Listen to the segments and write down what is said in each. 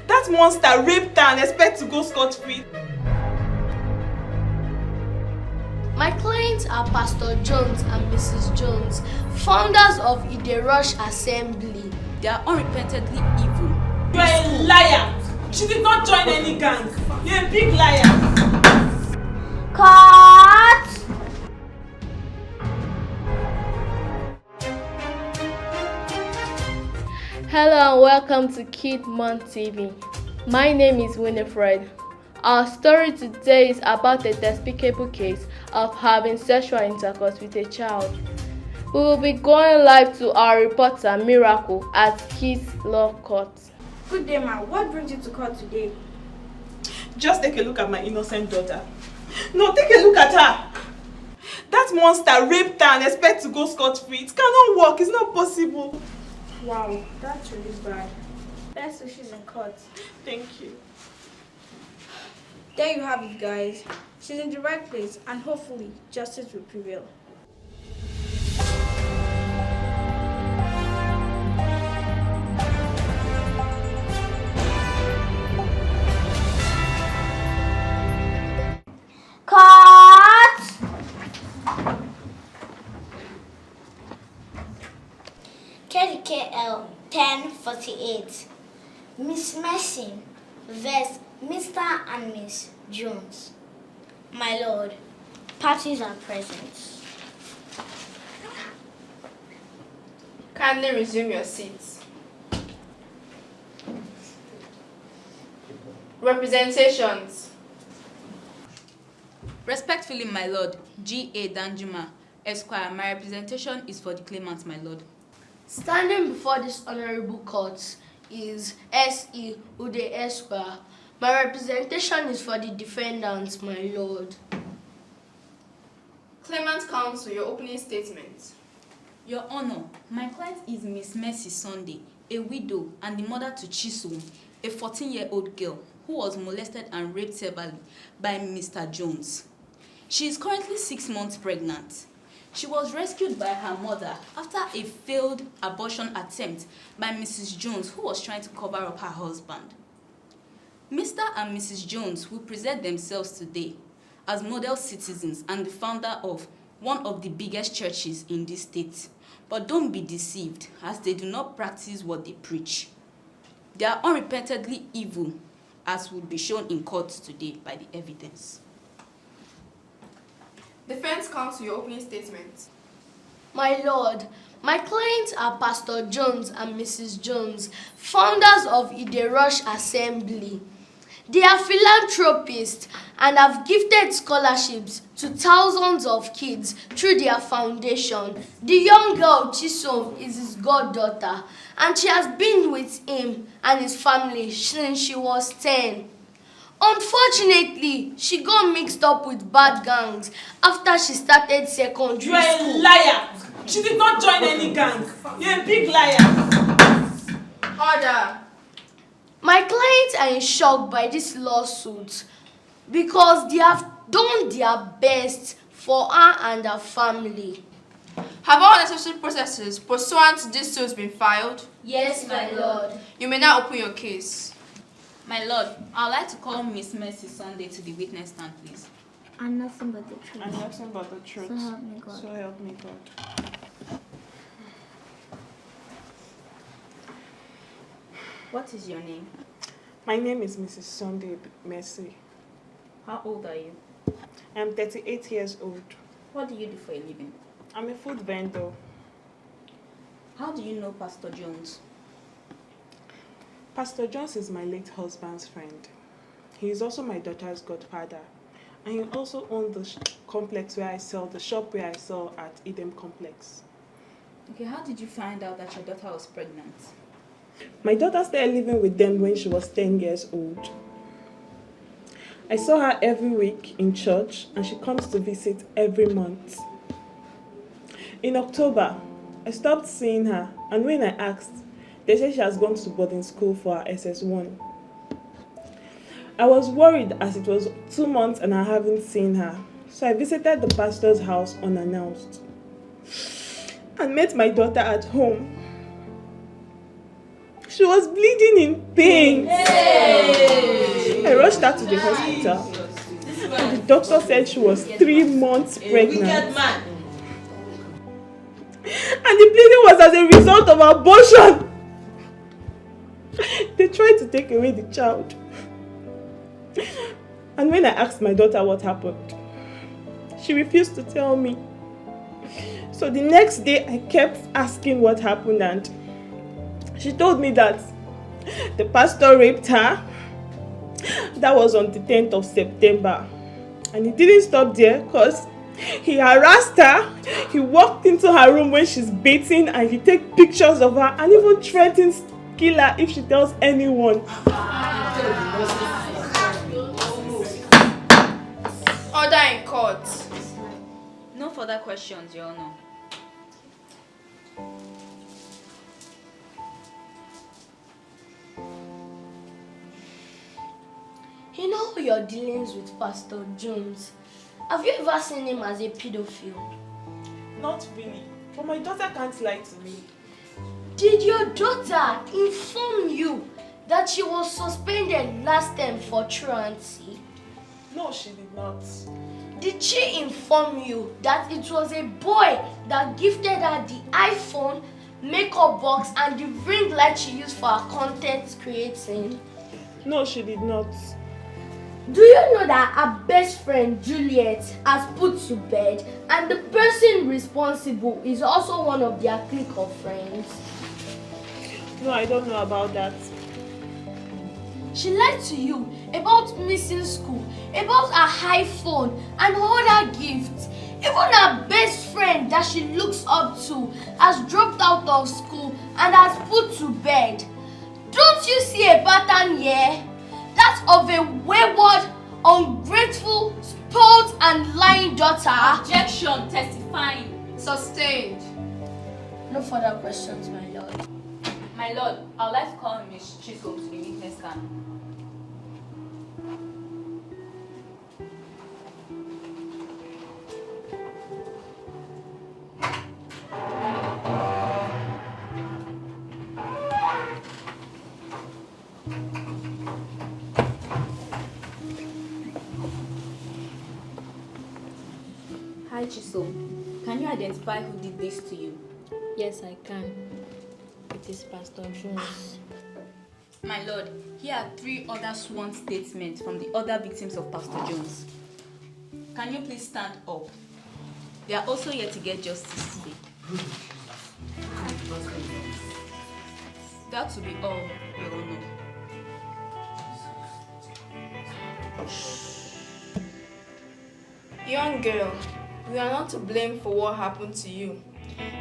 That monster raped her and expects to go scot-free. My clients are Pastor Jones and Mrs. Jones, founders of Rush Assembly. They are unrepentantly evil. You are a liar! She did not join any gang. You're a big liar. Cut! Hello and welcome to KidMonth TV. My name is Winifred. Our story today is about a despicable case of having sexual intercourse with a child. We will be going live to our reporter Miracle at Kids Law Court. Good day, ma. What brings you to court today? Just take a look at my innocent daughter. No, take a look at her. That monster raped her and expects to go scot-free. It cannot work. It's not possible. Wow, that's really bad. That's why she's in court. Thank you. There you have it, guys. She's in the right place, and hopefully justice will prevail. Cut! KDKL 1048. Miss Mercy vs. Mr. and Miss Jones. My lord, parties are present. Kindly resume your seats. Representations. Respectfully, my lord, G.A. Danjuma, Esquire, my representation is for the claimant, my lord. Standing before this honorable court is S.E. Ude Esquire. My representation is for the defendants, my lord. Claimant counsel, your opening statement. Your Honor, my client is Miss Mercy Sunday, a widow and the mother to Chisom, a 14-year-old girl who was molested and raped severely by Mr. Jones. She is currently 6 months pregnant. She was rescued by her mother after a failed abortion attempt by Mrs. Jones, who was trying to cover up her husband. Mr. and Mrs. Jones will present themselves today as model citizens and the founder of one of the biggest churches in this state. But don't be deceived, as they do not practice what they preach. They are unrepentantly evil, as will be shown in court today by the evidence. Defense counsel, your opening statement. My lord, my clients are Pastor Jones and Mrs. Jones, founders of Rush Assembly. They are philanthropists and have gifted scholarships to thousands of kids through their foundation. The young girl, Chisom, is his goddaughter, and she has been with him and his family since she was 10. Unfortunately, she got mixed up with bad gangs after she started secondary school. You are a liar! She did not join any gang. You're a big liar. Order. My clients are in shock by this lawsuit because they have done their best for her and her family. Have all necessary processes pursuant to this suit been filed? Yes, my lord. You may now open your case. My lord, I'd like to call Miss Mercy Sunday to the witness stand, please. And nothing but the truth. And nothing but the truth. So help me God. So help me God. What is your name? My name is Mrs. Sunday Mercy. How old are you? I'm 38 years old. What do you do for a living? I'm a food vendor. How do you know Pastor Jones? Pastor Jones is my late husband's friend. He is also my daughter's godfather. And he also owns the complex where I sell, the shop where I sell at Eden Complex. Okay, how did you find out that your daughter was pregnant? My daughter started living with them when she was 10 years old. I saw her every week in church and she comes to visit every month. In October, I stopped seeing her, and when I asked, they said she has gone to boarding school for her SS1. I was worried as it was 2 months and I haven't seen her, so I visited the pastor's house unannounced and met my daughter at home. She was bleeding in pain. Hey! rushed her to the hospital. The doctor said she was 3 months pregnant. And the bleeding was as a result of abortion. They tried to take away the child. And when I asked my daughter what happened, she refused to tell me. So the next day I kept asking what happened, and she told me that the pastor raped her. That was on the 10th of September. And he didn't stop there because he harassed her. He walked into her room when she's bathing and he took pictures of her and even threatens to kill her if she tells anyone. Order in court. No further questions, Your Honor. You know your dealings with Pastor Jones. Have you ever seen him as a pedophile? Not really. But my daughter can't lie to me. Did your daughter inform you that she was suspended last term for truancy? No, she did not. Did she inform you that it was a boy that gifted her the iPhone, makeup box, and the ring light she used for her content creating? No, she did not. Do you know that her best friend Juliet has put to bed, and the person responsible is also one of their clique of friends? No, I don't know about that. She lied to you about missing school, about her iPhone and other gifts. Even her best friend that she looks up to has dropped out of school and has put to bed. Don't you see a pattern here? That of a wayward, ungrateful, spoiled and lying daughter. Objection, testifying. Sustained. No further questions, my lord. My lord, I would like to call Miss Chisholm to the witness stand. Hi Chisholm, can you identify who did this to you? Yes, I can. It is Pastor Jones. My lord, here are 3 other sworn statements from the other victims of Pastor Jones. Can you please stand up? They are also here to get justice today. That will be all, Your Honor. Young girl, we are not to blame for what happened to you.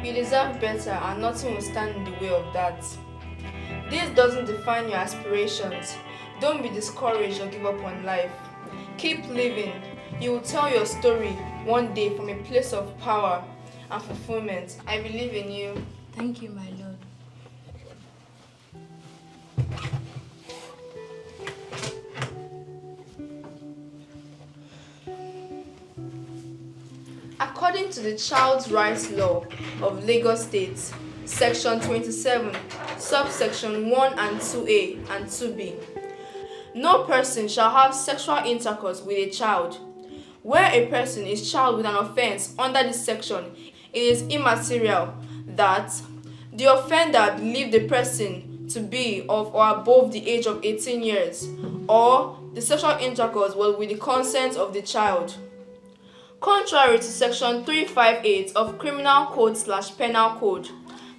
You deserve better and nothing will stand in the way of that. This doesn't define your aspirations. Don't be discouraged or give up on life. Keep living. You will tell your story one day from a place of power and fulfillment. I believe in you. Thank you, my lord. According to the Child's Rights Law of Lagos State, Section 27, subsection 1 and 2A and 2B, no person shall have sexual intercourse with a child. Where a person is charged with an offense under this section, it is immaterial that the offender believe the person to be of or above the age of 18 years, or the sexual intercourse was with the consent of the child. Contrary to Section 358 of Criminal Code/Penal Code,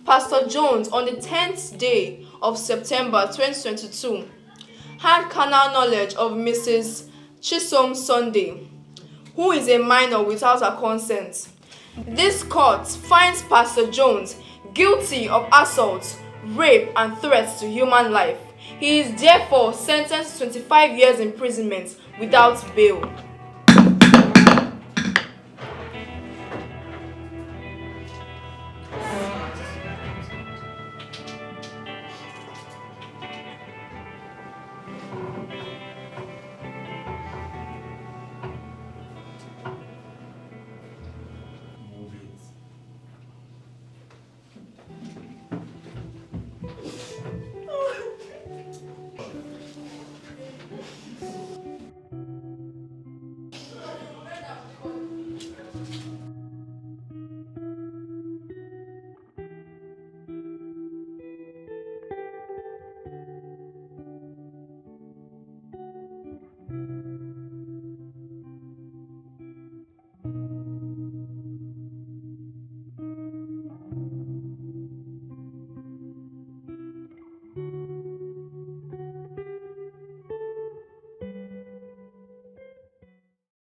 Pastor Jones, on the 10th day of September 2022, had carnal knowledge of Mrs. Chisholm Sunday, who is a minor without her consent. This court finds Pastor Jones guilty of assault, rape, and threats to human life. He is therefore sentenced to 25 years imprisonment without bail.